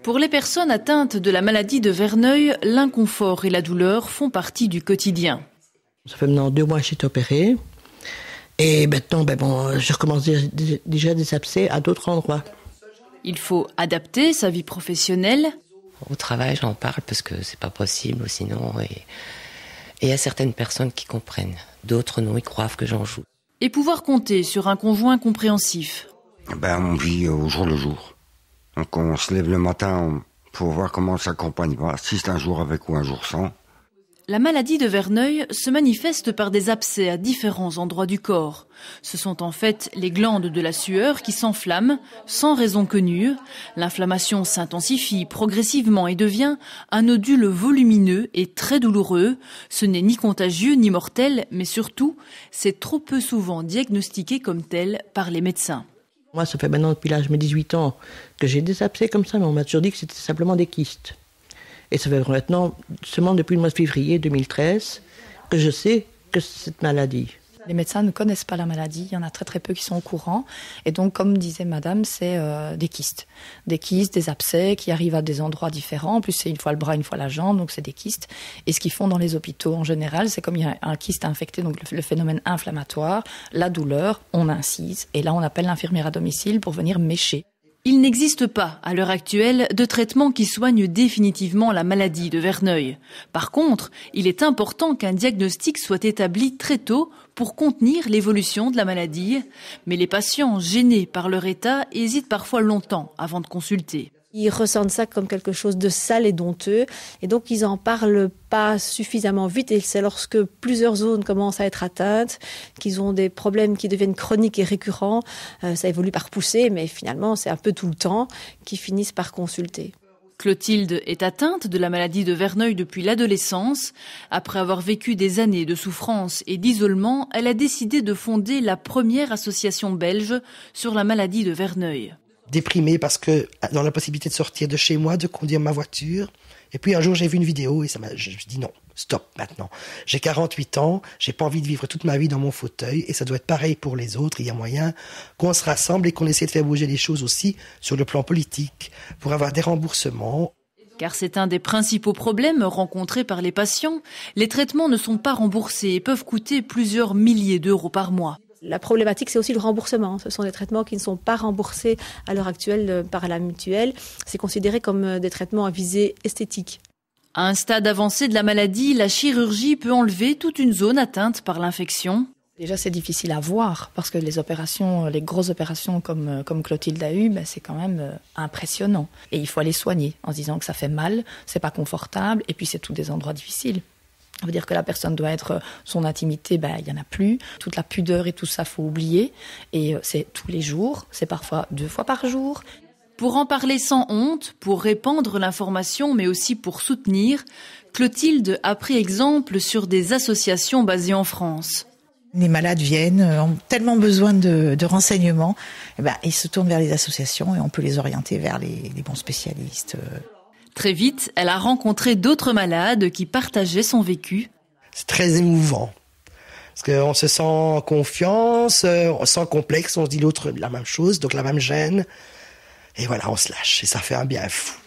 Pour les personnes atteintes de la maladie de Verneuil, l'inconfort et la douleur font partie du quotidien. Ça fait maintenant 2 mois que j'ai été opérée. Et maintenant, je recommence déjà des abcès à d'autres endroits. Il faut adapter sa vie professionnelle. Au travail, j'en parle parce que c'est pas possible sinon. Et il y a certaines personnes qui comprennent. D'autres non, ils croient que j'en joue. Et pouvoir compter sur un conjoint compréhensif. On vit au jour le jour. Donc on se lève le matin pour voir comment ça accompagne. Si c'est un jour avec ou un jour sans. La maladie de Verneuil se manifeste par des abcès à différents endroits du corps. Ce sont en fait les glandes de la sueur qui s'enflamment sans raison connue. L'inflammation s'intensifie progressivement et devient un nodule volumineux et très douloureux. Ce n'est ni contagieux ni mortel, mais surtout, c'est trop peu souvent diagnostiqué comme tel par les médecins. Moi, ça fait maintenant depuis l'âge de 18 ans que j'ai des abcès comme ça, mais on m'a toujours dit que c'était simplement des kystes. Et ça fait maintenant, seulement depuis le mois de février 2013, que je sais que c'est cette maladie. Les médecins ne connaissent pas la maladie, il y en a très très peu qui sont au courant. Et donc, comme disait madame, c'est des kystes. Des kystes, des abcès qui arrivent à des endroits différents. En plus, c'est une fois le bras, une fois la jambe, donc c'est des kystes. Et ce qu'ils font dans les hôpitaux en général, c'est comme il y a un kyste infecté, donc le phénomène inflammatoire, la douleur, on incise. Et là, on appelle l'infirmière à domicile pour venir mécher. Il n'existe pas, à l'heure actuelle, de traitement qui soigne définitivement la maladie de Verneuil. Par contre, il est important qu'un diagnostic soit établi très tôt pour contenir l'évolution de la maladie. Mais les patients, gênés par leur état, hésitent parfois longtemps avant de consulter. Ils ressentent ça comme quelque chose de sale et d'honteux. Et donc, ils en parlent pas suffisamment vite. Et c'est lorsque plusieurs zones commencent à être atteintes, qu'ils ont des problèmes qui deviennent chroniques et récurrents. Ça évolue par poussée, mais finalement, c'est un peu tout le temps qu'ils finissent par consulter. Clotilde est atteinte de la maladie de Verneuil depuis l'adolescence. Après avoir vécu des années de souffrance et d'isolement, elle a décidé de fonder la première association belge sur la maladie de Verneuil. Déprimé parce que dans la possibilité de sortir de chez moi, de conduire ma voiture. Et puis un jour, j'ai vu une vidéo et je me suis dit non, stop maintenant. J'ai 48 ans, j'ai pas envie de vivre toute ma vie dans mon fauteuil et ça doit être pareil pour les autres. Il y a moyen qu'on se rassemble et qu'on essaie de faire bouger les choses aussi sur le plan politique pour avoir des remboursements. Car c'est un des principaux problèmes rencontrés par les patients. Les traitements ne sont pas remboursés et peuvent coûter plusieurs milliers d'euros par mois. La problématique, c'est aussi le remboursement. Ce sont des traitements qui ne sont pas remboursés à l'heure actuelle par la mutuelle. C'est considéré comme des traitements à visée esthétique. À un stade avancé de la maladie, la chirurgie peut enlever toute une zone atteinte par l'infection. Déjà, c'est difficile à voir parce que les opérations, les grosses opérations comme Clotilde a eu, c'est quand même impressionnant. Et il faut aller soigner en se disant que ça fait mal, c'est pas confortable et puis c'est tous des endroits difficiles. Ça veut dire que la personne doit être, son intimité, il y en a plus. Toute la pudeur et tout ça, faut oublier. Et c'est tous les jours, c'est parfois 2 fois par jour. Pour en parler sans honte, pour répandre l'information, mais aussi pour soutenir, Clotilde a pris exemple sur des associations basées en France. Les malades viennent, ont tellement besoin de renseignements, ils se tournent vers les associations et on peut les orienter vers les bons spécialistes. Très vite, elle a rencontré d'autres malades qui partageaient son vécu. C'est très émouvant. Parce qu'on se sent en confiance, sans complexe, on se dit l'autre la même chose, donc la même gêne. Et voilà, on se lâche et ça fait un bien fou.